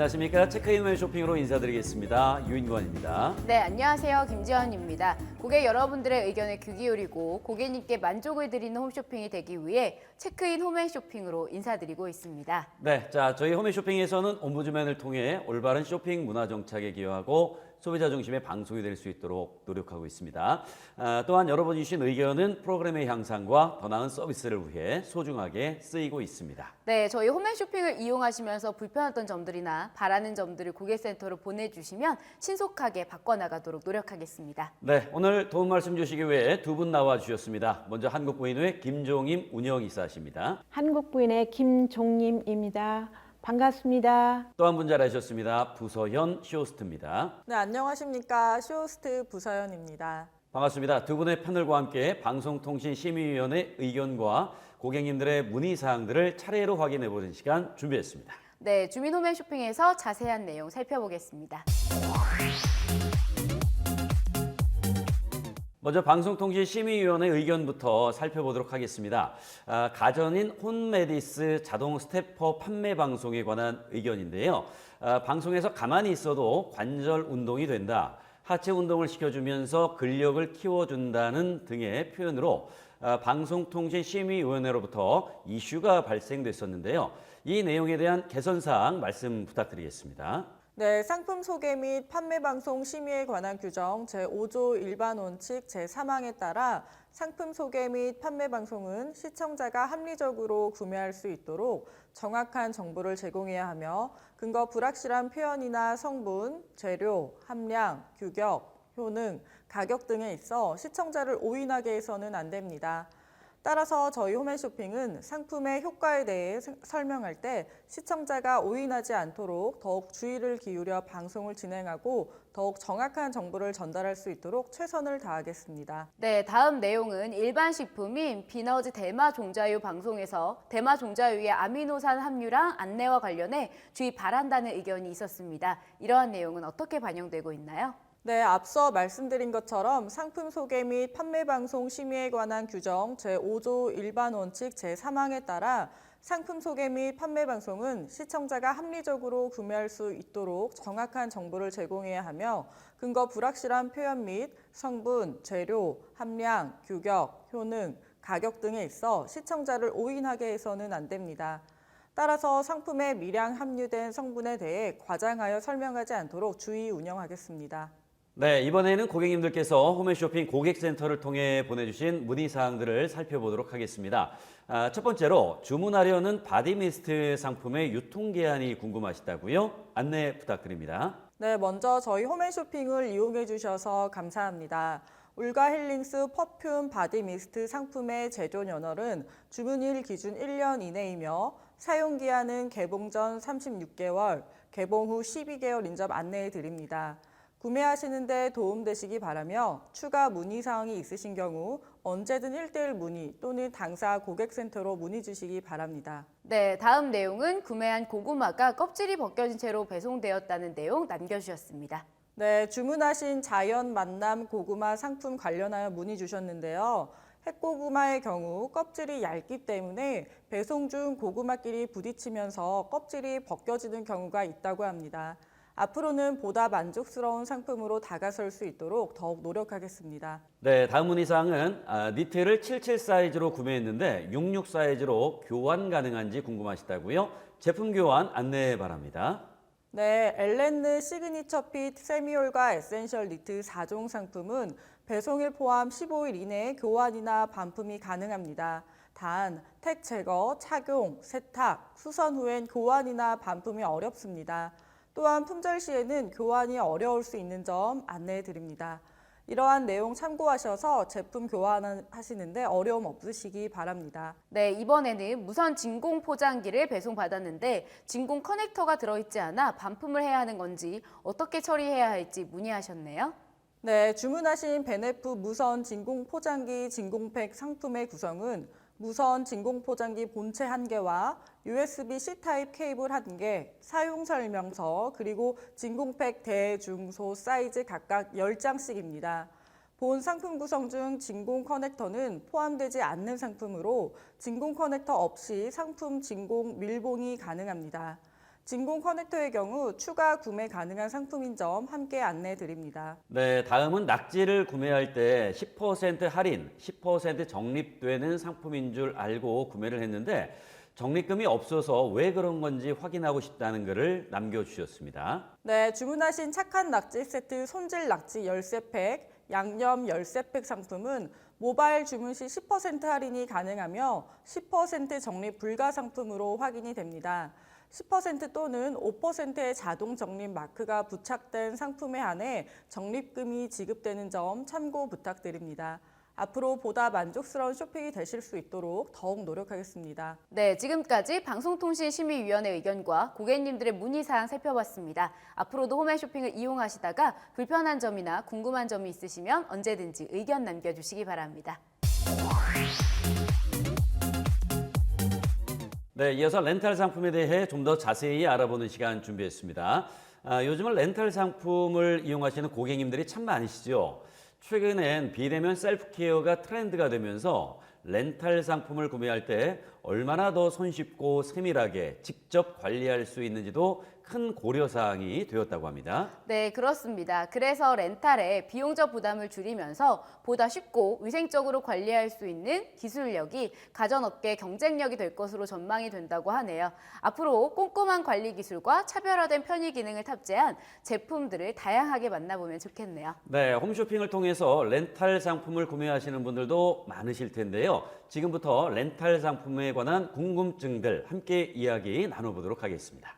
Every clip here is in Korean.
안녕하십니까. 체크인 쇼핑으로 인사드리겠습니다. 유인권입니다. 네, 안녕하세요. 김지연입니다. 고객 여러분들의 의견에 귀 기울이고 고객님께 만족을 드리는 홈쇼핑이 되기 위해 체크인 홈앤쇼핑으로 인사드리고 있습니다. 네, 자 저희 홈앤쇼핑에서는 옴부즈맨을 통해 올바른 쇼핑 문화 정착에 기여하고 소비자 중심의 방송이 될 수 있도록 노력하고 있습니다. 또한 여러분이 주신 의견은 프로그램의 향상과 더 나은 서비스를 위해 소중하게 쓰이고 있습니다. 네, 저희 홈앤쇼핑을 이용하시면서 불편했던 점들이나 바라는 점들을 고객센터로 보내주시면 신속하게 바꿔나가도록 노력하겠습니다. 네, 오늘 도움 말씀 주시기 위해 두 분 나와 주셨습니다. 먼저 한국부인회 김종임 운영이사십니다. 한국부인의 김종임입니다. 반갑습니다. 또 한 분 잘하셨습니다. 부서현 쇼호스트입니다. 네, 안녕하십니까. 쇼호스트 부서연입니다. 반갑습니다. 두 분의 패널과 함께 방송통신심의위원회 의견과 고객님들의 문의사항들을 차례로 확인해보는 시간 준비했습니다. 네, 주민 홈앤쇼핑에서 자세한 내용 살펴보겠습니다. 먼저 방송통신심의위원회 의견부터 살펴보도록 하겠습니다. 가전인 홈메디스 자동 스태퍼 판매 방송에 관한 의견인데요. 방송에서 가만히 있어도 관절 운동이 된다. 하체 운동을 시켜주면서 근력을 키워준다는 등의 표현으로 방송통신심의위원회로부터 이슈가 발생됐었는데요. 이 내용에 대한 개선사항 말씀 부탁드리겠습니다. 네, 상품 소개 및 판매 방송 심의에 관한 규정 제5조 일반 원칙 제3항에 따라 상품 소개 및 판매 방송은 시청자가 합리적으로 구매할 수 있도록 정확한 정보를 제공해야 하며 근거 불확실한 표현이나 성분, 재료, 함량, 규격, 효능, 가격 등에 있어 시청자를 오인하게 해서는 안 됩니다. 따라서 저희 홈앤쇼핑은 상품의 효과에 대해 설명할 때 시청자가 오인하지 않도록 더욱 주의를 기울여 방송을 진행하고 더욱 정확한 정보를 전달할 수 있도록 최선을 다하겠습니다. 네, 다음 내용은 일반 식품인 비너즈 대마 종자유 방송에서 대마 종자유의 아미노산 함유랑 안내와 관련해 주의 바란다는 의견이 있었습니다. 이러한 내용은 어떻게 반영되고 있나요? 네, 앞서 말씀드린 것처럼 상품 소개 및 판매 방송 심의에 관한 규정 제5조 일반 원칙 제3항에 따라 상품 소개 및 판매 방송은 시청자가 합리적으로 구매할 수 있도록 정확한 정보를 제공해야 하며 근거 불확실한 표현 및 성분, 재료, 함량, 규격, 효능, 가격 등에 있어 시청자를 오인하게 해서는 안 됩니다. 따라서 상품에 미량 함유된 성분에 대해 과장하여 설명하지 않도록 주의 운영하겠습니다. 네, 이번에는 고객님들께서 홈앤쇼핑 고객센터를 통해 보내주신 문의사항들을 살펴보도록 하겠습니다. 첫 번째로 주문하려는 바디미스트 상품의 유통기한이 궁금하시다고요? 안내 부탁드립니다. 네, 먼저 저희 홈앤쇼핑을 이용해 주셔서 감사합니다. 울가 힐링스 퍼퓸 바디미스트 상품의 제조 연월은 주문일 기준 1년 이내이며 사용기한은 개봉 전 36개월, 개봉 후 12개월인 점 안내해 드립니다. 구매하시는 데 도움되시기 바라며 추가 문의사항이 있으신 경우 언제든 1:1 문의 또는 당사 고객센터로 문의 주시기 바랍니다. 네, 다음 내용은 구매한 고구마가 껍질이 벗겨진 채로 배송되었다는 내용 남겨주셨습니다. 네, 주문하신 자연 만남 고구마 상품 관련하여 문의 주셨는데요. 핵고구마의 경우 껍질이 얇기 때문에 배송 중 고구마끼리 부딪히면서 껍질이 벗겨지는 경우가 있다고 합니다. 앞으로는 보다 만족스러운 상품으로 다가설 수 있도록 더욱 노력하겠습니다. 네, 다음 문의사항은 니트를 77 사이즈로 구매했는데 66 사이즈로 교환 가능한지 궁금하시다고요? 제품 교환 안내 바랍니다. 네, 엘렌느 시그니처 핏 세미올과 에센셜 니트 4종 상품은 배송일 포함 15일 이내에 교환이나 반품이 가능합니다. 단, 택 제거, 착용, 세탁, 수선 후엔 교환이나 반품이 어렵습니다. 또한 품절 시에는 교환이 어려울 수 있는 점 안내해 드립니다. 이러한 내용 참고하셔서 제품 교환하시는데 어려움 없으시기 바랍니다. 네, 이번에는 무선 진공 포장기를 배송받았는데 진공 커넥터가 들어있지 않아 반품을 해야 하는 건지 어떻게 처리해야 할지 문의하셨네요. 네, 주문하신 베네프 무선 진공 포장기 진공팩 상품의 구성은 무선 진공 포장기 본체 1개와 USB-C 타입 케이블 1개, 사용 설명서, 그리고 진공팩 대, 중, 소 사이즈 각각 10장씩입니다. 본 상품 구성 중 진공 커넥터는 포함되지 않는 상품으로 진공 커넥터 없이 상품 진공 밀봉이 가능합니다. 진공 커넥터의 경우 추가 구매 가능한 상품인 점 함께 안내 드립니다. 네, 다음은 낙지를 구매할 때 10% 할인, 10% 적립되는 상품인 줄 알고 구매를 했는데 적립금이 없어서 왜 그런 건지 확인하고 싶다는 글을 남겨주셨습니다. 네, 주문하신 착한 낙지 세트 손질 낙지 13팩, 양념 13팩 상품은 모바일 주문 시 10% 할인이 가능하며 10% 적립 불가 상품으로 확인이 됩니다. 10% 또는 5%의 자동 적립 마크가 부착된 상품에 한해 적립금이 지급되는 점 참고 부탁드립니다. 앞으로 보다 만족스러운 쇼핑이 되실 수 있도록 더욱 노력하겠습니다. 네, 지금까지 방송통신심의위원회 의견과 고객님들의 문의사항 살펴봤습니다. 앞으로도 홈앤쇼핑을 이용하시다가 불편한 점이나 궁금한 점이 있으시면 언제든지 의견 남겨주시기 바랍니다. 네, 이어서 렌탈 상품에 대해 좀 더 자세히 알아보는 시간 준비했습니다. 요즘은 렌탈 상품을 이용하시는 고객님들이 참 많으시죠. 최근엔 비대면 셀프케어가 트렌드가 되면서 렌탈 상품을 구매할 때 얼마나 더 손쉽고 세밀하게 직접 관리할 수 있는지도 큰 고려사항이 되었다고 합니다. 네, 그렇습니다. 그래서 렌탈의 비용적 부담을 줄이면서 보다 쉽고 위생적으로 관리할 수 있는 기술력이 가전업계 경쟁력이 될 것으로 전망이 된다고 하네요. 앞으로 꼼꼼한 관리 기술과 차별화된 편의 기능을 탑재한 제품들을 다양하게 만나보면 좋겠네요. 네, 홈쇼핑을 통해서 렌탈 상품을 구매하시는 분들도 많으실 텐데요. 지금부터 렌탈 상품에 관한 궁금증들 함께 이야기 나눠보도록 하겠습니다.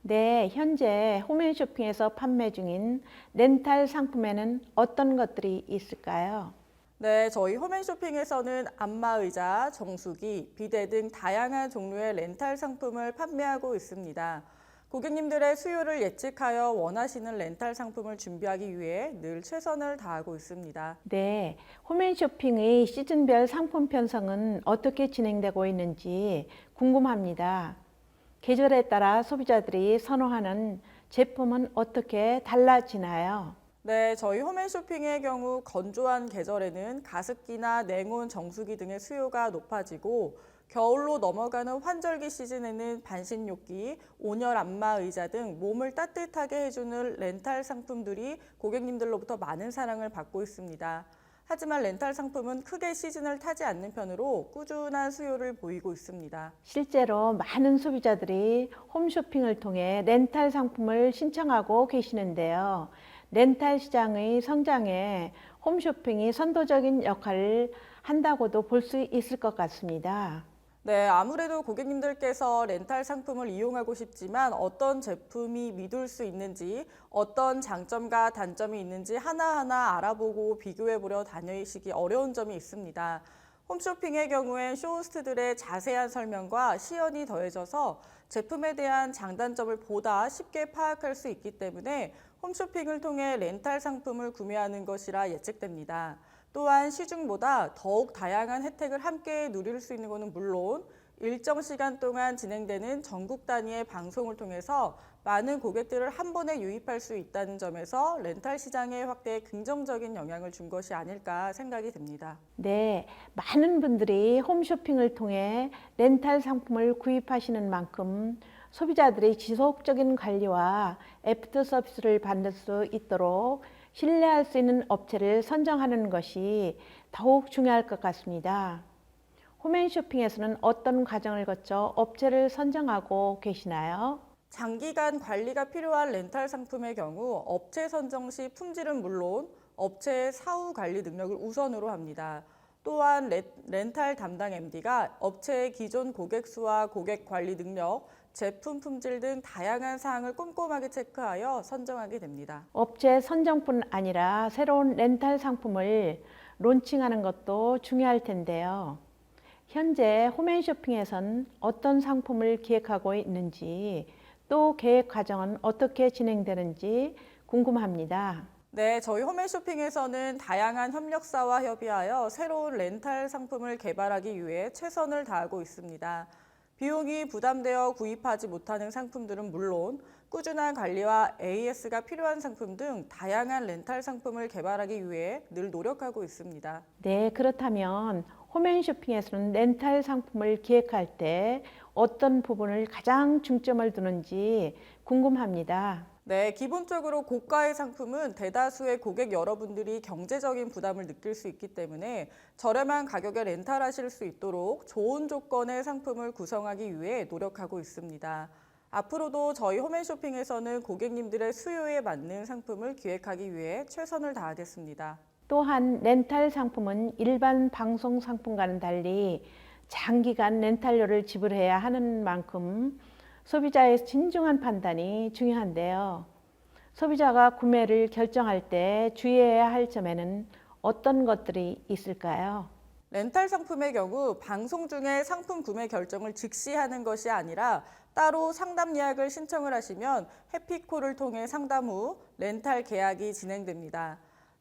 네, 현재 홈앤쇼핑에서 판매 중인 렌탈 상품에는 어떤 것들이 있을까요? 네, 저희 홈앤쇼핑에서는 안마의자, 정수기, 비데 등 다양한 종류의 렌탈 상품을 판매하고 있습니다. 고객님들의 수요를 예측하여 원하시는 렌탈 상품을 준비하기 위해 늘 최선을 다하고 있습니다. 네, 홈앤쇼핑의 시즌별 상품 편성은 어떻게 진행되고 있는지 궁금합니다. 계절에 따라 소비자들이 선호하는 제품은 어떻게 달라지나요? 네, 저희 홈앤쇼핑의 경우 건조한 계절에는 가습기나 냉온 정수기 등의 수요가 높아지고 겨울로 넘어가는 환절기 시즌에는 반신욕기, 온열 안마의자 등 몸을 따뜻하게 해주는 렌탈 상품들이 고객님들로부터 많은 사랑을 받고 있습니다. 하지만 렌탈 상품은 크게 시즌을 타지 않는 편으로 꾸준한 수요를 보이고 있습니다. 실제로 많은 소비자들이 홈쇼핑을 통해 렌탈 상품을 신청하고 계시는데요. 렌탈 시장의 성장에 홈쇼핑이 선도적인 역할을 한다고도 볼 수 있을 것 같습니다. 네, 아무래도 고객님들께서 렌탈 상품을 이용하고 싶지만 어떤 제품이 믿을 수 있는지, 어떤 장점과 단점이 있는지 하나하나 알아보고 비교해보려 다니시기 어려운 점이 있습니다. 홈쇼핑의 경우엔 쇼호스트들의 자세한 설명과 시연이 더해져서 제품에 대한 장단점을 보다 쉽게 파악할 수 있기 때문에 홈쇼핑을 통해 렌탈 상품을 구매하는 것이라 예측됩니다. 또한 시중보다 더욱 다양한 혜택을 함께 누릴 수 있는 것은 물론 일정 시간 동안 진행되는 전국 단위의 방송을 통해서 많은 고객들을 한 번에 유입할 수 있다는 점에서 렌탈 시장의 확대에 긍정적인 영향을 준 것이 아닐까 생각이 듭니다. 네, 많은 분들이 홈쇼핑을 통해 렌탈 상품을 구입하시는 만큼 소비자들이 지속적인 관리와 애프터 서비스를 받을 수 있도록 신뢰할 수 있는 업체를 선정하는 것이 더욱 중요할 것 같습니다. 홈앤쇼핑에서는 어떤 과정을 거쳐 업체를 선정하고 계시나요? 장기간 관리가 필요한 렌탈 상품의 경우 업체 선정 시 품질은 물론 업체의 사후 관리 능력을 우선으로 합니다. 또한 렌탈 담당 MD가 업체의 기존 고객 수와 고객 관리 능력, 제품 품질 등 다양한 사항을 꼼꼼하게 체크하여 선정하게 됩니다. 업체 선정뿐 아니라 새로운 렌탈 상품을 론칭하는 것도 중요할 텐데요. 현재 홈앤쇼핑에선 어떤 상품을 기획하고 있는지 또 계획 과정은 어떻게 진행되는지 궁금합니다. 네, 저희 홈앤쇼핑에서는 다양한 협력사와 협의하여 새로운 렌탈 상품을 개발하기 위해 최선을 다하고 있습니다. 비용이 부담되어 구입하지 못하는 상품들은 물론 꾸준한 관리와 AS가 필요한 상품 등 다양한 렌탈 상품을 개발하기 위해 늘 노력하고 있습니다. 네, 그렇다면 홈앤쇼핑에서는 렌탈 상품을 기획할 때 어떤 부분을 가장 중점을 두는지 궁금합니다. 네, 기본적으로 고가의 상품은 대다수의 고객 여러분들이 경제적인 부담을 느낄 수 있기 때문에 저렴한 가격에 렌탈하실 수 있도록 좋은 조건의 상품을 구성하기 위해 노력하고 있습니다. 앞으로도 저희 홈앤쇼핑에서는 고객님들의 수요에 맞는 상품을 기획하기 위해 최선을 다하겠습니다. 또한 렌탈 상품은 일반 방송 상품과는 달리 장기간 렌탈료를 지불해야 하는 만큼 소비자의 진중한 판단이 중요한데요. 소비자가 구매를 결정할 때 주의해야 할 점에는 어떤 것들이 있을까요? 렌탈 상품의 경우 방송 중에 상품 구매 결정을 즉시 하는 것이 아니라 따로 상담 예약을 신청을 하시면 해피콜을 통해 상담 후 렌탈 계약이 진행됩니다.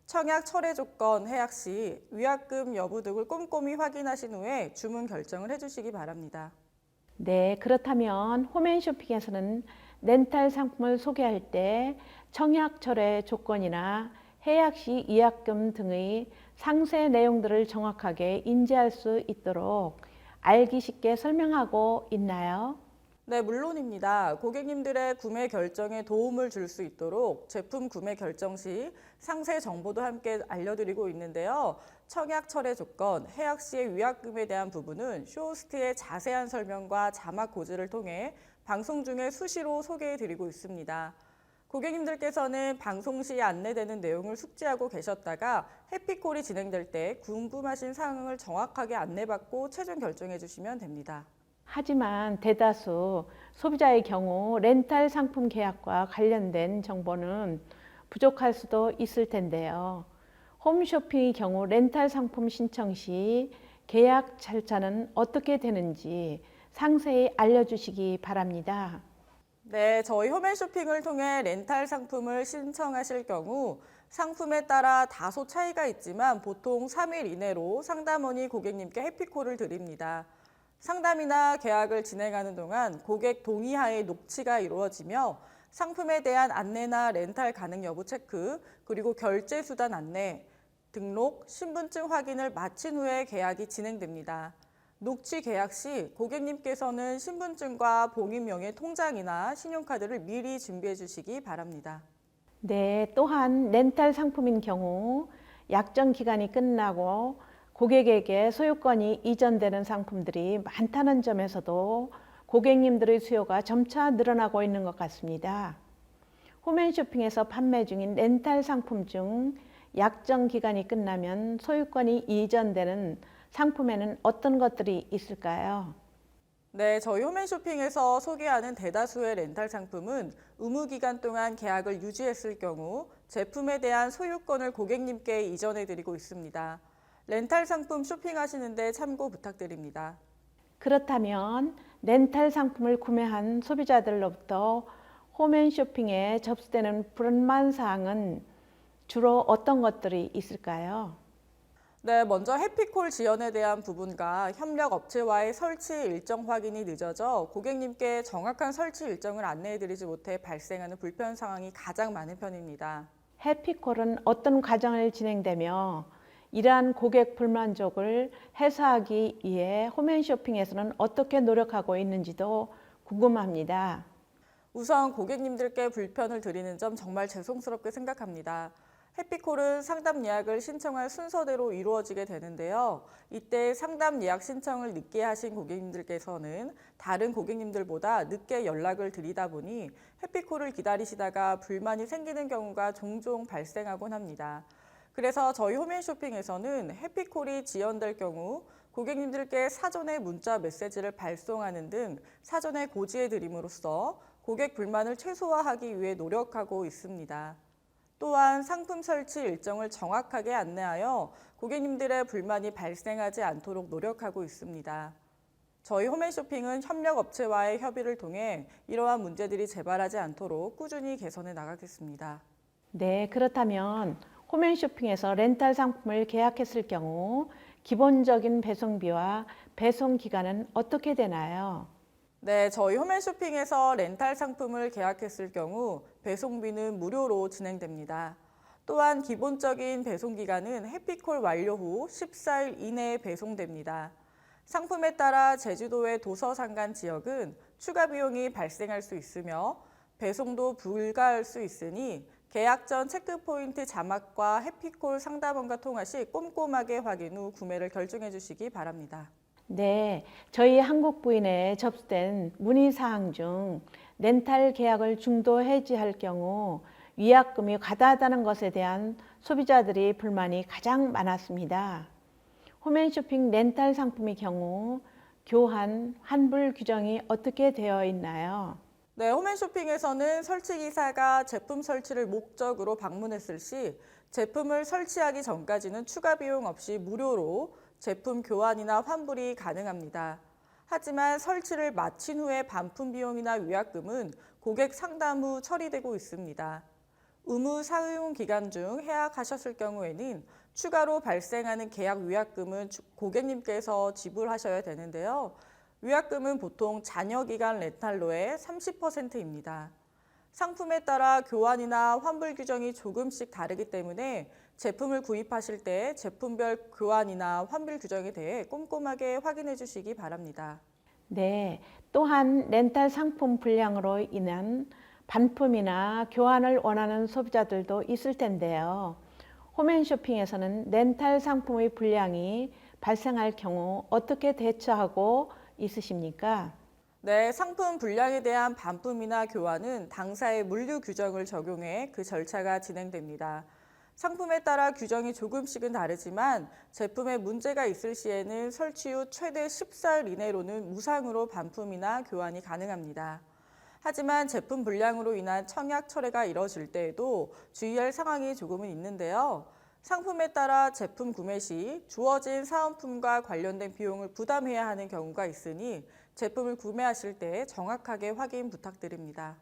청약 철회 조건, 해약 시 위약금 여부 등을 꼼꼼히 확인하신 후에 주문 결정을 해주시기 바랍니다. 네, 그렇다면 홈앤쇼핑에서는 렌탈 상품을 소개할 때 청약 철회 조건이나 해약 시 위약금 등의 상세 내용들을 정확하게 인지할 수 있도록 알기 쉽게 설명하고 있나요? 네, 물론입니다. 고객님들의 구매 결정에 도움을 줄 수 있도록 제품 구매 결정 시 상세 정보도 함께 알려드리고 있는데요. 청약 철회 조건, 해약 시의 위약금에 대한 부분은 쇼호스트의 자세한 설명과 자막 고지를 통해 방송 중에 수시로 소개해드리고 있습니다. 고객님들께서는 방송 시 안내되는 내용을 숙지하고 계셨다가 해피콜이 진행될 때 궁금하신 사항을 정확하게 안내받고 최종 결정해 주시면 됩니다. 하지만 대다수 소비자의 경우 렌탈 상품 계약과 관련된 정보는 부족할 수도 있을 텐데요. 홈쇼핑의 경우 렌탈 상품 신청 시 계약 절차는 어떻게 되는지 상세히 알려주시기 바랍니다. 네, 저희 홈앤쇼핑을 통해 렌탈 상품을 신청하실 경우 상품에 따라 다소 차이가 있지만 보통 3일 이내로 상담원이 고객님께 해피콜을 드립니다. 상담이나 계약을 진행하는 동안 고객 동의하에 녹취가 이루어지며 상품에 대한 안내나 렌탈 가능 여부 체크, 그리고 결제 수단 안내, 등록, 신분증 확인을 마친 후에 계약이 진행됩니다. 녹취 계약 시 고객님께서는 신분증과 본인명의 통장이나 신용카드를 미리 준비해 주시기 바랍니다. 네, 또한 렌탈 상품인 경우 약정 기간이 끝나고 고객에게 소유권이 이전되는 상품들이 많다는 점에서도 고객님들의 수요가 점차 늘어나고 있는 것 같습니다. 홈앤쇼핑에서 판매 중인 렌탈 상품 중 약정 기간이 끝나면 소유권이 이전되는 상품에는 어떤 것들이 있을까요? 네, 저희 홈앤쇼핑에서 소개하는 대다수의 렌탈 상품은 의무 기간 동안 계약을 유지했을 경우 제품에 대한 소유권을 고객님께 이전해 드리고 있습니다. 렌탈 상품 쇼핑하시는데 참고 부탁드립니다. 그렇다면 렌탈 상품을 구매한 소비자들로부터 홈앤쇼핑에 접수되는 불만 사항은 주로 어떤 것들이 있을까요? 네, 먼저 해피콜 지연에 대한 부분과 협력 업체와의 설치 일정 확인이 늦어져 고객님께 정확한 설치 일정을 안내해드리지 못해 발생하는 불편 상황이 가장 많은 편입니다. 해피콜은 어떤 과정을 진행되며 이러한 고객 불만족을 해소하기 위해 홈앤쇼핑에서는 어떻게 노력하고 있는지도 궁금합니다. 우선 고객님들께 불편을 드리는 점 정말 죄송스럽게 생각합니다. 해피콜은 상담 예약을 신청할 순서대로 이루어지게 되는데요. 이때 상담 예약 신청을 늦게 하신 고객님들께서는 다른 고객님들보다 늦게 연락을 드리다 보니 해피콜을 기다리시다가 불만이 생기는 경우가 종종 발생하곤 합니다. 그래서 저희 홈앤쇼핑에서는 해피콜이 지연될 경우 고객님들께 사전에 문자 메시지를 발송하는 등 사전에 고지해 드림으로써 고객 불만을 최소화하기 위해 노력하고 있습니다. 또한 상품 설치 일정을 정확하게 안내하여 고객님들의 불만이 발생하지 않도록 노력하고 있습니다. 저희 홈앤쇼핑은 협력업체와의 협의를 통해 이러한 문제들이 재발하지 않도록 꾸준히 개선해 나가겠습니다. 네, 그렇다면 홈앤쇼핑에서 렌탈 상품을 계약했을 경우 기본적인 배송비와 배송 기간은 어떻게 되나요? 네, 저희 홈앤쇼핑에서 렌탈 상품을 계약했을 경우 배송비는 무료로 진행됩니다. 또한 기본적인 배송 기간은 해피콜 완료 후 14일 이내에 배송됩니다. 상품에 따라 제주도의 도서상간 지역은 추가 비용이 발생할 수 있으며 배송도 불가할 수 있으니 계약 전 체크포인트 자막과 해피콜 상담원과 통화 시 꼼꼼하게 확인 후 구매를 결정해 주시기 바랍니다. 네, 저희 한국부인에 접수된 문의사항 중 렌탈 계약을 중도 해지할 경우 위약금이 과다하다는 것에 대한 소비자들의 불만이 가장 많았습니다. 홈앤쇼핑 렌탈 상품의 경우 교환, 환불 규정이 어떻게 되어 있나요? 네, 홈앤쇼핑에서는 설치기사가 제품 설치를 목적으로 방문했을 시 제품을 설치하기 전까지는 추가 비용 없이 무료로 제품 교환이나 환불이 가능합니다. 하지만 설치를 마친 후에 반품 비용이나 위약금은 고객 상담 후 처리되고 있습니다. 의무 사용 기간 중 해약하셨을 경우에는 추가로 발생하는 계약 위약금은 고객님께서 지불하셔야 되는데요. 위약금은 보통 잔여기간 렌탈로의 30%입니다. 상품에 따라 교환이나 환불 규정이 조금씩 다르기 때문에 제품을 구입하실 때 제품별 교환이나 환불 규정에 대해 꼼꼼하게 확인해 주시기 바랍니다. 네, 또한 렌탈 상품 불량으로 인한 반품이나 교환을 원하는 소비자들도 있을 텐데요. 홈앤쇼핑에서는 렌탈 상품의 불량이 발생할 경우 어떻게 대처하고 있으십니까? 네, 상품 불량에 대한 반품이나 교환은 당사의 물류 규정을 적용해 그 절차가 진행됩니다. 상품에 따라 규정이 조금씩은 다르지만 제품에 문제가 있을 시에는 설치 후 최대 14일 이내로는 무상으로 반품이나 교환이 가능합니다. 하지만 제품 불량으로 인한 청약 철회가 이뤄질 때에도 주의할 상황이 조금은 있는데요. 상품에 따라 제품 구매 시 주어진 사은품과 관련된 비용을 부담해야 하는 경우가 있으니 제품을 구매하실 때 정확하게 확인 부탁드립니다.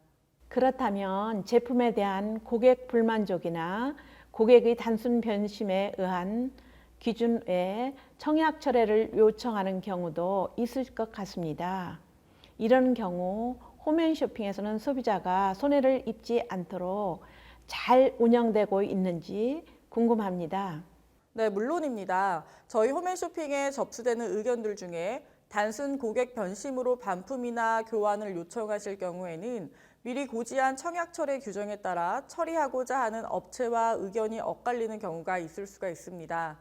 그렇다면 제품에 대한 고객 불만족이나 고객의 단순 변심에 의한 기준 외에 청약 철회를 요청하는 경우도 있을 것 같습니다. 이런 경우 홈앤쇼핑에서는 소비자가 손해를 입지 않도록 잘 운영되고 있는지 궁금합니다. 네, 물론입니다. 저희 홈앤쇼핑에 접수되는 의견들 중에 단순 고객 변심으로 반품이나 교환을 요청하실 경우에는 미리 고지한 청약 철회 규정에 따라 처리하고자 하는 업체와 의견이 엇갈리는 경우가 있을 수가 있습니다.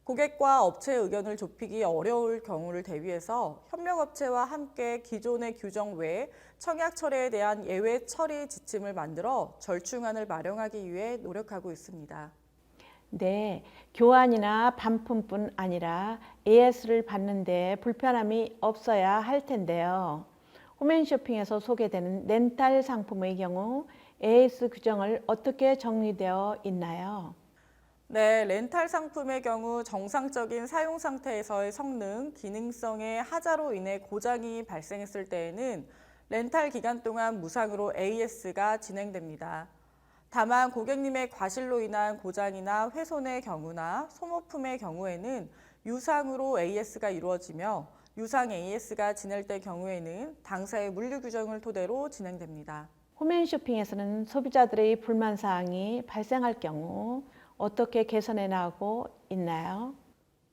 고객과 업체의 의견을 좁히기 어려울 경우를 대비해서 협력업체와 함께 기존의 규정 외에 청약 철회에 대한 예외 처리 지침을 만들어 절충안을 마련하기 위해 노력하고 있습니다. 네, 교환이나 반품뿐 아니라 AS를 받는 데 불편함이 없어야 할 텐데요. 홈앤쇼핑에서 소개되는 렌탈 상품의 경우 AS 규정을 어떻게 정리되어 있나요? 네, 렌탈 상품의 경우 정상적인 사용 상태에서의 성능, 기능성의 하자로 인해 고장이 발생했을 때에는 렌탈 기간 동안 무상으로 AS가 진행됩니다. 다만 고객님의 과실로 인한 고장이나 훼손의 경우나 소모품의 경우에는 유상으로 AS가 이루어지며 유상 AS가 진행될 경우에는 당사의 물류 규정을 토대로 진행됩니다. 홈앤쇼핑에서는 소비자들의 불만 사항이 발생할 경우 어떻게 개선해 나가고 있나요?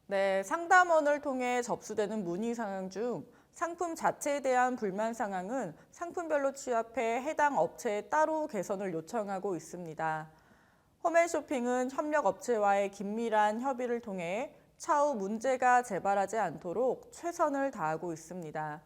네, 상담원을 통해 접수되는 문의 상황 중 상품 자체에 대한 불만 상황은 상품별로 취합해 해당 업체에 따로 개선을 요청하고 있습니다. 홈앤쇼핑은 협력업체와의 긴밀한 협의를 통해 차후 문제가 재발하지 않도록 최선을 다하고 있습니다.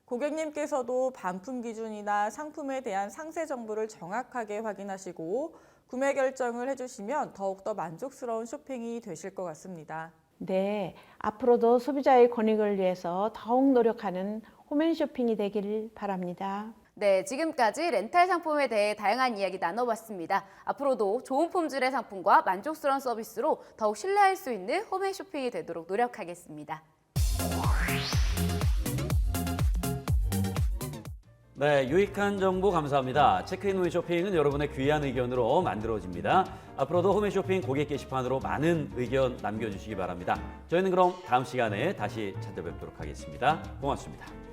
고객님께서도 반품 기준이나 상품에 대한 상세 정보를 정확하게 확인하시고 구매 결정을 해주시면 더욱더 만족스러운 쇼핑이 되실 것 같습니다. 네, 앞으로도 소비자의 권익을 위해서 더욱 노력하는 홈앤쇼핑이 되길 바랍니다. 네, 지금까지 렌탈 상품에 대해 다양한 이야기 나눠봤습니다. 앞으로도 좋은 품질의 상품과 만족스러운 서비스로 더욱 신뢰할 수 있는 홈앤쇼핑이 되도록 노력하겠습니다. 네, 유익한 정보 감사합니다. 체크인 홈쇼핑은 여러분의 귀한 의견으로 만들어집니다. 앞으로도 홈쇼핑 고객 게시판으로 많은 의견 남겨주시기 바랍니다. 저희는 그럼 다음 시간에 다시 찾아뵙도록 하겠습니다. 고맙습니다.